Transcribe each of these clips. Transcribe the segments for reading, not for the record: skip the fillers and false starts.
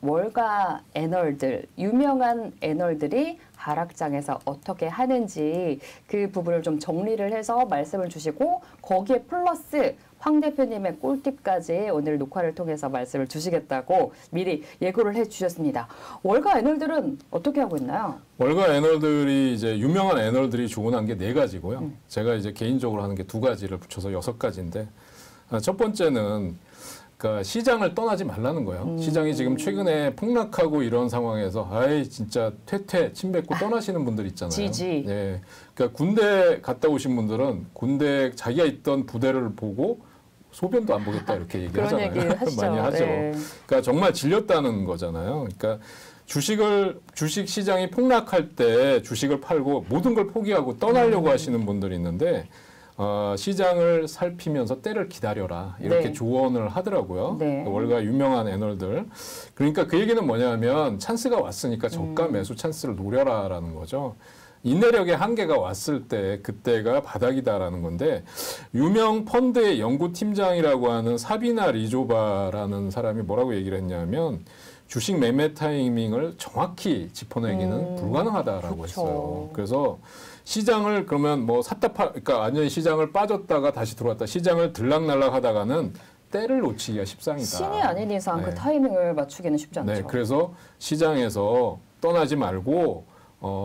월가 애널들, 유명한 애널들이 하락장에서 어떻게 하는지 그 부분을 좀 정리를 해서 말씀을 주시고 거기에 플러스 황 대표님의 꿀팁까지 오늘 녹화를 통해서 말씀을 주시겠다고 미리 예고를 해주셨습니다. 월가 애널들은 어떻게 하고 있나요? 월가 애널들이 이제 유명한 애널들이 주문한 게 4가지고요. 제가 이제 개인적으로 하는 게 2가지를 붙여서 6가지인데 첫 번째는 그러니까 시장을 떠나지 말라는 거예요. 시장이 지금 최근에 폭락하고 이런 상황에서 아이 진짜 퇴퇴 침 뱉고 떠나시는 분들 있잖아요. 지지. 네. 그러니까 군대 갔다 오신 분들은 군대 자기가 있던 부대를 보고 소변도 안 보겠다 이렇게 얘기하잖아요. 그런 얘기 하시죠. 많이 하죠. 네. 그러니까 정말 질렸다는 거잖아요. 그러니까 주식 시장이 폭락할 때 주식을 팔고 모든 걸 포기하고 떠나려고 하시는 분들이 있는데 시장을 살피면서 때를 기다려라 이렇게 네. 조언을 하더라고요. 네. 월가 유명한 애널들. 그러니까 그 얘기는 뭐냐면 찬스가 왔으니까 저가 매수 찬스를 노려라라는 거죠. 인내력의 한계가 왔을 때 그때가 바닥이다라는 건데 유명 펀드의 연구팀장이라고 하는 사비나 리조바라는 사람이 뭐라고 얘기를 했냐면 주식 매매 타이밍을 정확히 짚어내기는 불가능하다라고 그쵸. 했어요. 그래서 시장을 그러면 뭐 그러니까 완전히 시장을 빠졌다가 다시 들어왔다 시장을 들락날락 하다가는 때를 놓치기가 십상이다. 신이 아닌 이상 네. 그 타이밍을 맞추기는 쉽지 않죠. 네, 그래서 시장에서 떠나지 말고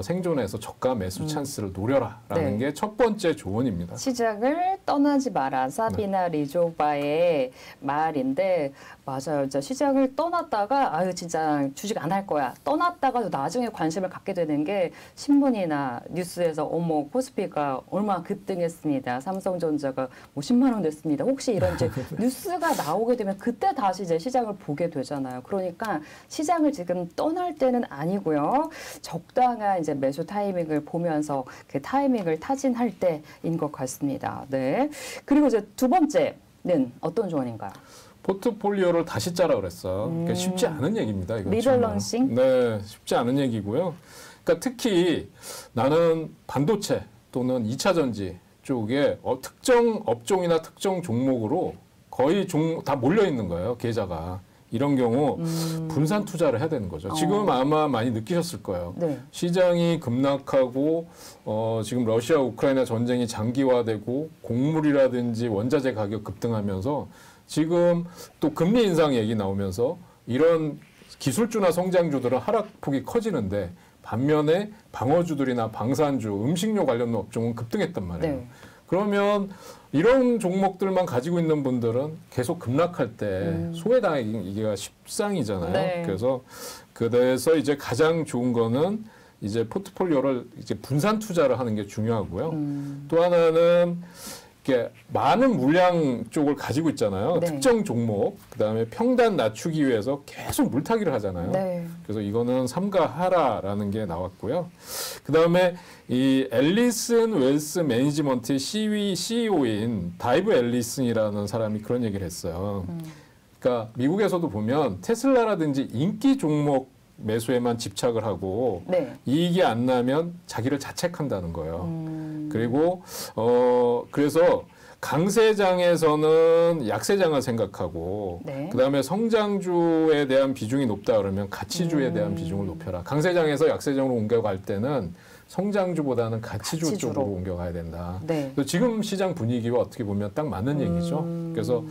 생존해서 저가 매수 찬스를 노려라라는 네. 게 첫 번째 조언입니다. 시장을 떠나지 마라. 사비나 리조바의 말인데 맞아요. 진짜 시장을 떠났다가 아유 진짜 주식 안 할 거야. 떠났다가도 나중에 관심을 갖게 되는 게 신문이나 뉴스에서 어머 코스피가 얼마 급등했습니다. 삼성전자가 뭐 10만 원 됐습니다. 혹시 이런 이제 뉴스가 나오게 되면 그때 다시 이제 시장을 보게 되잖아요. 그러니까 시장을 지금 떠날 때는 아니고요. 적당한 이제 매수 타이밍을 보면서 그 타이밍을 타진할 때인 것 같습니다. 네. 그리고 이제 두 번째는 어떤 조언인가요? 포트폴리오를 다시 짜라 그랬어. 그러니까 쉽지 않은 얘기입니다. 이건 리밸런싱? 네, 쉽지 않은 얘기고요. 그러니까 특히 나는 반도체 또는 2차 전지 쪽에 특정 업종이나 특정 종목으로 거의 다 몰려 있는 거예요. 계좌가. 이런 경우 분산 투자를 해야 되는 거죠. 지금 아마 많이 느끼셨을 거예요. 네. 시장이 급락하고 지금 러시아 우크라이나 전쟁이 장기화되고 곡물이라든지 원자재 가격 급등하면서 지금 또 금리 인상 얘기 나오면서 이런 기술주나 성장주들은 하락폭이 커지는데 반면에 방어주들이나 방산주, 음식료 관련 업종은 급등했단 말이에요. 네. 그러면 이런 종목들만 가지고 있는 분들은 계속 급락할 때 소외당하기가 십상이잖아요. 네. 그래서 이제 가장 좋은 거는 이제 포트폴리오를 이제 분산 투자를 하는 게 중요하고요. 또 하나는 이렇게 많은 물량 쪽을 가지고 있잖아요. 네. 특정 종목, 그다음에 평단 낮추기 위해서 계속 물타기를 하잖아요. 네. 그래서 이거는 삼가하라라는 게 나왔고요. 그다음에 이 앨리슨 웰스 매니지먼트의 CEO인 다이브 앨리슨이라는 사람이 그런 얘기를 했어요. 그러니까 미국에서도 보면 테슬라라든지 인기 종목 매수에만 집착을 하고 네. 이익이 안 나면 자기를 자책한다는 거예요. 그리고 그래서 강세장에서는 약세장을 생각하고 네. 그다음에 성장주에 대한 비중이 높다 그러면 가치주에 대한 비중을 높여라. 강세장에서 약세장으로 옮겨갈 때는 성장주보다는 가치주 쪽으로 옮겨가야 된다. 네. 그래서 지금 시장 분위기와 어떻게 보면 딱 맞는 얘기죠. 그래서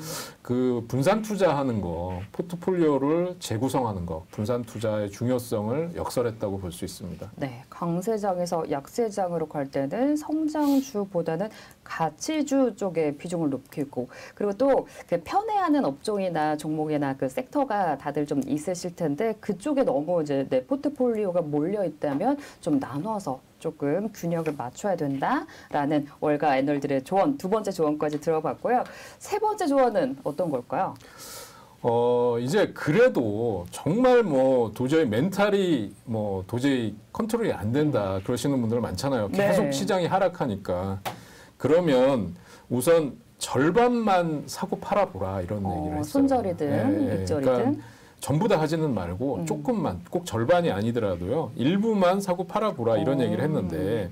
그 분산 투자하는 거, 포트폴리오를 재구성하는 거, 분산 투자의 중요성을 역설했다고 볼 수 있습니다. 네, 강세장에서 약세장으로 갈 때는 성장주보다는 가치주 쪽에 비중을 높이고 그리고 또 그 편애하는 업종이나 종목이나 그 섹터가 다들 좀 있으실 텐데 그쪽에 너무 이제 내 포트폴리오가 몰려 있다면 좀 나눠서 조금 균형을 맞춰야 된다라는 월가 애널들의 조언, 두 번째 조언까지 들어봤고요. 세 번째 조언은 어떤 걸까요? 이제 그래도 정말 뭐 도저히 멘탈이 뭐 도저히 컨트롤이 안 된다 그러시는 분들 많잖아요. 계속 네. 시장이 하락하니까. 그러면 우선 절반만 사고 팔아보라 이런 얘기를 했어요. 손절이든 입절이든. 그러니까 전부 다 하지는 말고 조금만, 꼭 절반이 아니더라도요. 일부만 사고 팔아보라 이런 얘기를 했는데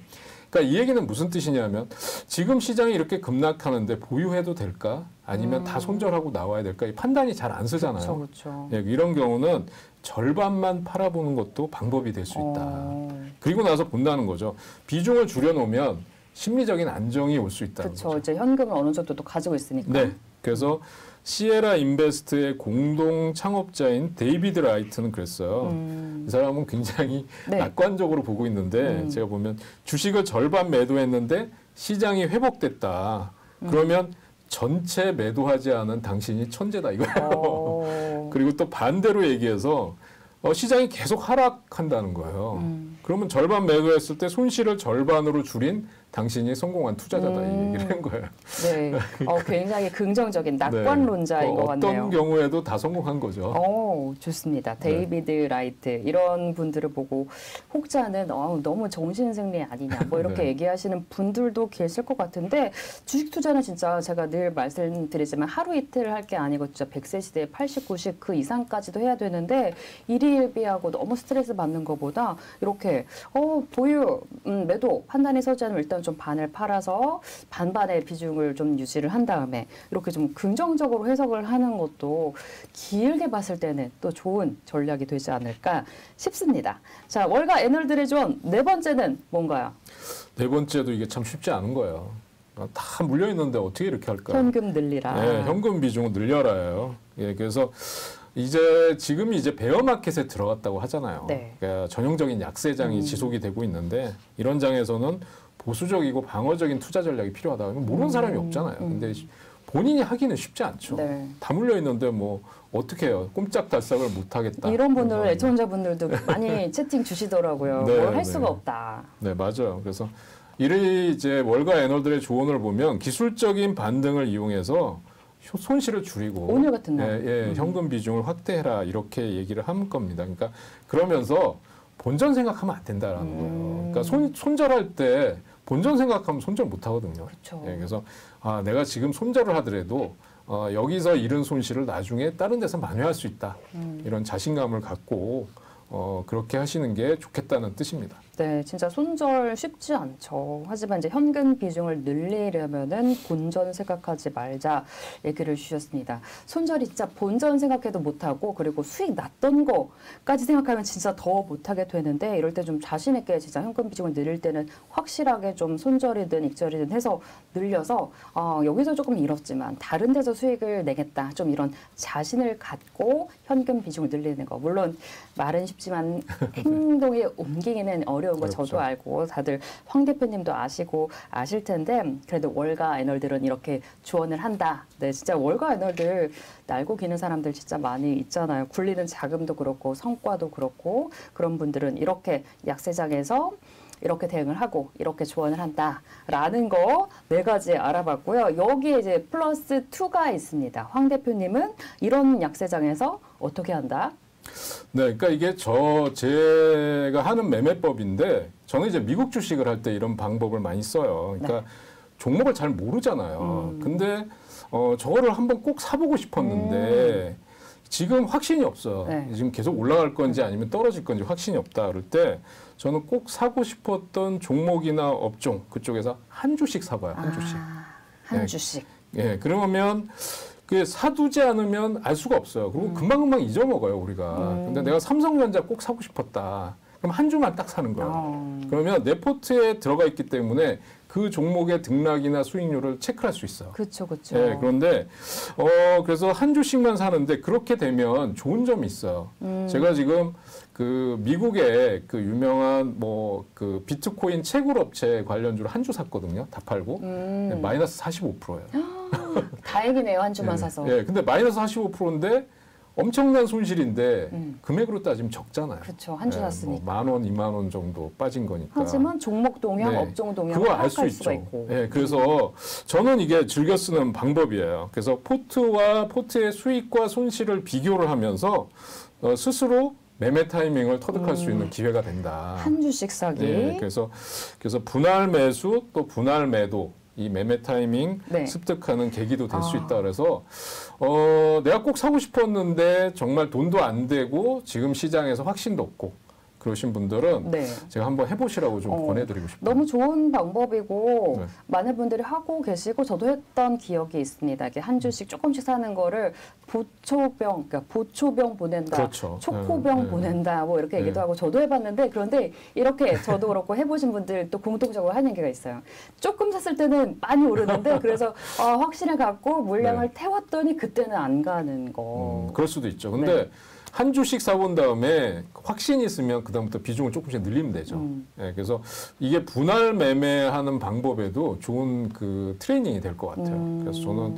그러니까 이 얘기는 무슨 뜻이냐면 지금 시장이 이렇게 급락하는데 보유해도 될까? 아니면 다 손절하고 나와야 될까? 이 판단이 잘 안 쓰잖아요. 그렇죠. 예, 이런 경우는 절반만 팔아보는 것도 방법이 될 수 있다. 그리고 나서 본다는 거죠. 비중을 줄여놓으면 심리적인 안정이 올 수 있다는 그렇죠. 거죠. 이제 현금을 어느 정도 또 가지고 있으니까. 네. 그래서 시에라 인베스트의 공동 창업자인 데이비드 라이트는 그랬어요. 이 사람은 굉장히 네. 낙관적으로 보고 있는데 제가 보면 주식을 절반 매도했는데 시장이 회복됐다. 그러면 전체 매도하지 않은 당신이 천재다 이거예요. 그리고 또 반대로 얘기해서 시장이 계속 하락한다는 거예요. 그러면 절반 매도했을 때 손실을 절반으로 줄인 당신이 성공한 투자자다 이 얘기를 한 거예요. 네, 굉장히 긍정적인 낙관론자인 네. 것 같네요. 어떤 경우에도 다 성공한 거죠. 좋습니다. 데이비드 라이트 이런 분들을 보고 혹자는 너무 정신승리 아니냐 뭐 이렇게 네. 얘기하시는 분들도 계실 것 같은데 주식 투자는 진짜 제가 늘 말씀드리지만 하루 이틀 할 게 아니고 진짜 100세 시대에 80, 90 그 이상까지도 해야 되는데 일희일비하고 너무 스트레스 받는 것보다 이렇게 보유, 매도 판단이 서지 않으면 일단 좀 반을 팔아서 반반의 비중을 좀 유지를 한 다음에 이렇게 좀 긍정적으로 해석을 하는 것도 길게 봤을 때는 또 좋은 전략이 되지 않을까 싶습니다. 자, 월가 애널들의 조언 네 번째는 뭔가요? 네 번째도 이게 참 쉽지 않은 거예요. 다 물려 있는데 어떻게 이렇게 할까요? 현금 늘리라. 네, 현금 비중을 늘려라예요. 예, 그래서 이제 지금이 이제 베어마켓에 들어갔다고 하잖아요. 네. 그러니까 전형적인 약세장이 지속이 되고 있는데 이런 장에서는 보수적이고 방어적인 투자 전략이 필요하다. 모르는 사람이 없잖아요. 근데 본인이 하기는 쉽지 않죠. 네. 다 물려 있는데 뭐 어떻게 해요? 꼼짝달싹을 못 하겠다. 이런 분들 애청자분들도 많이 채팅 주시더라고요. 네, 뭘 할 네. 수가 없다. 네, 맞아요. 그래서 이를 이제 월가 애널들의 조언을 보면 기술적인 반등을 이용해서 손실을 줄이고 오늘 같은 날. 현금 비중을 확대해라 이렇게 얘기를 한 겁니다. 그러니까 그러면서 본전 생각하면 안 된다라는 거예요. 그러니까 손절할 때 본전 생각하면 손절 못 하거든요. 그렇죠. 예, 그래서 내가 지금 손절을 하더라도 여기서 잃은 손실을 나중에 다른 데서 만회할 수 있다. 이런 자신감을 갖고 그렇게 하시는 게 좋겠다는 뜻입니다. 네, 진짜 손절 쉽지 않죠. 하지만 이제 현금 비중을 늘리려면은 본전 생각하지 말자 얘기를 주셨습니다. 손절이 진짜 본전 생각해도 못하고 그리고 수익 났던 거까지 생각하면 진짜 더 못하게 되는데 이럴 때 좀 자신 있게 진짜 현금 비중을 늘릴 때는 확실하게 좀 손절이든 익절이든 해서 늘려서 여기서 조금 잃었지만 다른 데서 수익을 내겠다. 좀 이런 자신을 갖고 현금 비중을 늘리는 거. 물론 말은 쉽지만 행동에 옮기기는 어려운 거 그렇죠. 저도 알고 다들 황 대표님도 아시고 아실 텐데 그래도 월가 애널들은 이렇게 조언을 한다. 네, 진짜 월가 애널들 날고 기는 사람들 진짜 많이 있잖아요. 굴리는 자금도 그렇고 성과도 그렇고 그런 분들은 이렇게 약세장에서 이렇게 대응을 하고 이렇게 조언을 한다라는 거 네 가지 알아봤고요. 여기에 이제 플러스 2가 있습니다. 황 대표님은 이런 약세장에서 어떻게 한다? 네, 그러니까 이게 제가 하는 매매법인데 저는 이제 미국 주식을 할 때 이런 방법을 많이 써요. 그러니까 종목을 잘 모르잖아요. 근데 저거를 한번 꼭 사보고 싶었는데 지금 확신이 없어. 네. 지금 계속 올라갈 건지 아니면 떨어질 건지 확신이 없다. 그럴 때 저는 꼭 사고 싶었던 종목이나 업종 그쪽에서 한 주씩 사봐요. 한 주씩. 한 네. 주씩. 예, 그러면 그 사두지 않으면 알 수가 없어요. 그리고 금방금방 잊어먹어요, 우리가. 근데 내가 삼성전자 꼭 사고 싶었다. 그럼 한 주만 딱 사는 거예요. 그러면 내 포트에 들어가 있기 때문에 그 종목의 등락이나 수익률을 체크할 수 있어요. 그렇죠, 그렇죠. 예, 그런데 그래서 한 주씩만 사는데 그렇게 되면 좋은 점이 있어요. 제가 지금 그 미국의 그 유명한 뭐 그 비트코인 채굴 업체 관련주를 한 주 샀거든요. 다 팔고 마이너스 45%예요. 다행이네요, 한 주만 예, 사서. 예, 근데 마이너스 45%인데 엄청난 손실인데 금액으로 따지면 적잖아요. 그렇죠, 한 주 예, 샀으니까. 뭐 10,000원, 2만 원 정도 빠진 거니까. 하지만 종목 동향, 네, 업종 동향 그거 알 수 파악할 있죠. 수가 있고. 예, 그래서 저는 이게 즐겨 쓰는 방법이에요. 그래서 포트와 포트의 수익과 손실을 비교를 하면서 스스로 매매 타이밍을 터득할 수 있는 기회가 된다. 한 주씩 사기. 예, 그래서 분할 매수 또 분할 매도 이 매매 타이밍 네. 습득하는 계기도 될 수 있다. 그래서 내가 꼭 사고 싶었는데 정말 돈도 안 되고 지금 시장에서 확신도 없고 그러신 분들은 네. 제가 한번 해보시라고 좀 권해드리고 싶어요. 너무 좋은 방법이고 네. 많은 분들이 하고 계시고 저도 했던 기억이 있습니다. 이게 한 주씩 조금씩 사는 거를 그러니까 보초병 보낸다, 그렇죠. 초코병 네. 보낸다, 뭐 이렇게 네. 얘기도 하고 저도 해봤는데 그런데 이렇게 저도 그렇고 해보신 분들 또 공통적으로 하는 얘기가 있어요. 조금 샀을 때는 많이 오르는데 그래서 확신을 갖고 물량을 네. 태웠더니 그때는 안 가는 거. 그럴 수도 있죠. 근데 네. 한 주씩 사본 다음에 확신이 있으면 그다음부터 비중을 조금씩 늘리면 되죠. 예, 그래서 이게 분할 매매하는 방법에도 좋은 그 트레이닝이 될 것 같아요. 그래서 저는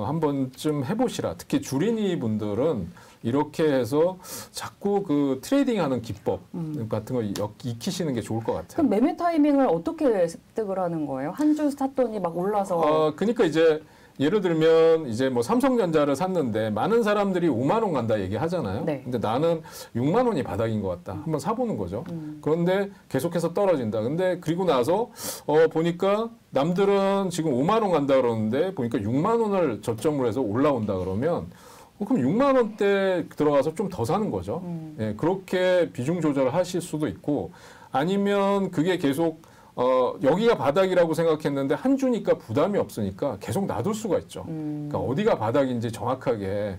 한 번쯤 해보시라. 특히 주린이 분들은 이렇게 해서 자꾸 그 트레이딩하는 기법 같은 거 익히시는 게 좋을 것 같아요. 그럼 매매 타이밍을 어떻게 습득을 하는 거예요? 한 주 샀더니 막 올라서. 그러니까 이제 예를 들면 이제 뭐 삼성전자를 샀는데 많은 사람들이 5만 원 간다 얘기하잖아요. 네. 근데 나는 6만 원이 바닥인 것 같다. 한번 사보는 거죠. 그런데 계속해서 떨어진다. 근데 그리고 나서 보니까 남들은 지금 5만 원 간다 그러는데 보니까 6만 원을 저점으로 해서 올라온다 그러면 그럼 6만 원대 들어가서 좀 더 사는 거죠. 예, 그렇게 비중 조절을 하실 수도 있고 아니면 그게 계속 여기가 바닥이라고 생각했는데 한 주니까 부담이 없으니까 계속 놔둘 수가 있죠. 그러니까 어디가 바닥인지 정확하게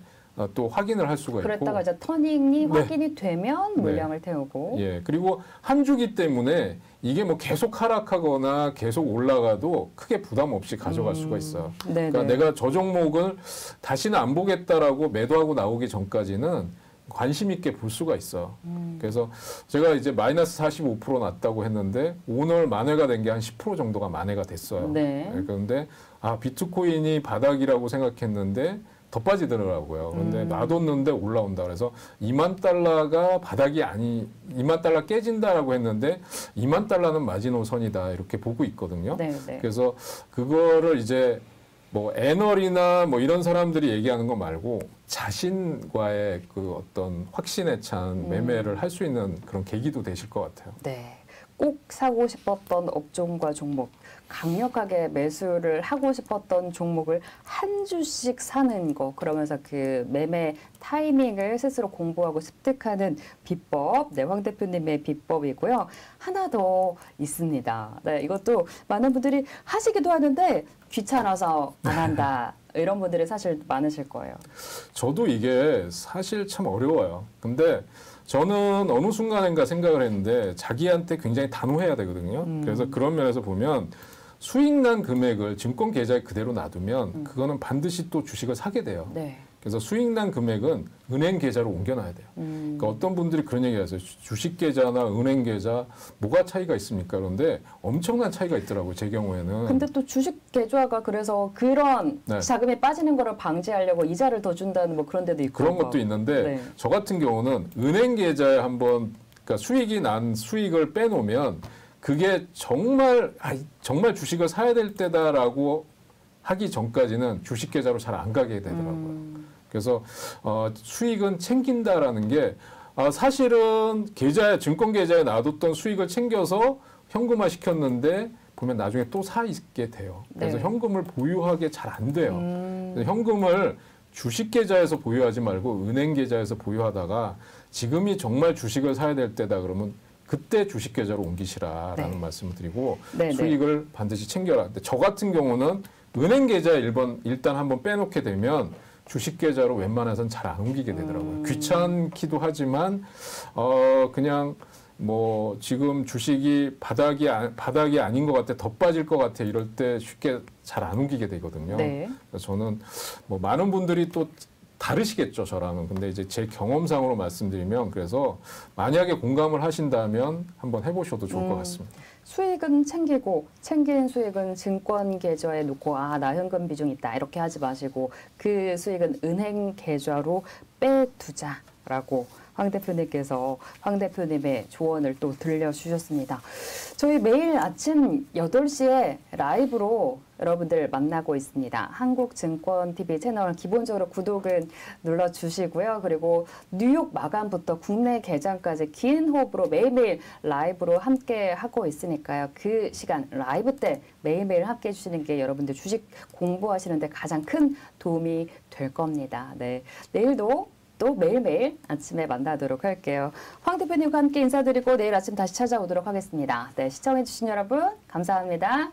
또 확인을 할 수가 있고. 그랬다가 이제 터닝이 네. 확인이 되면 물량을 태우고. 예, 그리고 한 주기 때문에 이게 뭐 계속 하락하거나 계속 올라가도 크게 부담 없이 가져갈 수가 있어요. 네네. 그러니까 내가 저 종목을 다시는 안 보겠다라고 매도하고 나오기 전까지는 관심 있게 볼 수가 있어요. 그래서 제가 이제 마이너스 45% 났다고 했는데 오늘 만회가 된 게 한 10% 정도가 만회가 됐어요. 네. 그런데 비트코인이 바닥이라고 생각했는데 더 빠지더라고요. 그런데 놔뒀는데 올라온다. 그래서 2만 달러가 바닥이 2만 달러 깨진다라고 했는데 2만 달러는 마지노선이다 이렇게 보고 있거든요. 네네. 그래서 그거를 이제 뭐 애널이나 뭐 이런 사람들이 얘기하는 거 말고 자신과의 그 어떤 확신에 찬 매매를 할 수 있는 그런 계기도 되실 것 같아요. 네. 꼭 사고 싶었던 업종과 종목, 강력하게 매수를 하고 싶었던 종목을 한 주씩 사는 거, 그러면서 그 매매 타이밍을 스스로 공부하고 습득하는 비법, 네, 황 대표님의 비법이고요. 하나 더 있습니다. 네, 이것도 많은 분들이 하시기도 하는데 귀찮아서 안 한다. 이런 분들이 사실 많으실 거예요. 저도 이게 사실 참 어려워요. 근데 저는 어느 순간인가 생각을 했는데 자기한테 굉장히 단호해야 되거든요. 그래서 그런 면에서 보면 수익 난 금액을 증권 계좌에 그대로 놔두면 그거는 반드시 또 주식을 사게 돼요. 네. 그래서 수익 난 금액은 은행 계좌로 옮겨놔야 돼요. 그러니까 어떤 분들이 그런 얘기 하세요. 주식 계좌나 은행 계좌 뭐가 차이가 있습니까? 그런데 엄청난 차이가 있더라고요. 제 경우에는. 근데 또 주식 계좌가 그래서 그런 네. 자금이 빠지는 거를 방지하려고 이자를 더 준다는 뭐 그런 데도 있고. 그런 것도 있는데 네. 저 같은 경우는 은행 계좌에 한번 그러니까 수익이 난 수익을 빼놓으면 그게 정말 주식을 사야 될 때다라고 하기 전까지는 주식 계좌로 잘 안 가게 되더라고요. 그래서 수익은 챙긴다라는 게 사실은 증권 계좌에 놔뒀던 수익을 챙겨서 현금화 시켰는데 보면 나중에 또 사 있게 돼요. 그래서 네. 현금을 보유하게 잘 안 돼요. 그래서 현금을 주식 계좌에서 보유하지 말고 은행 계좌에서 보유하다가 지금이 정말 주식을 사야 될 때다 그러면 그때 주식 계좌로 옮기시라라는 네. 말씀을 드리고 네, 수익을 반드시 챙겨라. 근데 저 같은 경우는 은행 계좌에 일단 한번 빼놓게 되면 주식 계좌로 웬만해서는 잘 안 옮기게 되더라고요. 귀찮기도 하지만 그냥 뭐 지금 주식이 바닥이 아닌 것 같아, 더 빠질 것 같아 이럴 때 쉽게 잘 안 옮기게 되거든요. 네. 그래서 저는 뭐 많은 분들이 또 다르시겠죠, 저랑은. 근데 이제 제 경험상으로 말씀드리면 그래서 만약에 공감을 하신다면 한번 해보셔도 좋을 것 같습니다. 수익은 챙기고 챙긴 수익은 증권 계좌에 놓고 나 현금 비중 있다 이렇게 하지 마시고 그 수익은 은행 계좌로 빼두자라고 황 대표님께서 황 대표님의 조언을 또 들려주셨습니다. 저희 매일 아침 8시에 라이브로 여러분들 만나고 있습니다. 한국증권TV 채널 기본적으로 구독은 눌러주시고요. 그리고 뉴욕 마감부터 국내 개장까지 긴 호흡으로 매일매일 라이브로 함께 하고 있으니까요. 그 시간 라이브 때 매일매일 함께 해주시는 게 여러분들 주식 공부하시는 데 가장 큰 도움이 될 겁니다. 네, 내일도 또 매일매일 아침에 만나도록 할게요. 황 대표님과 함께 인사드리고 내일 아침 다시 찾아오도록 하겠습니다. 네, 시청해주신 여러분 감사합니다.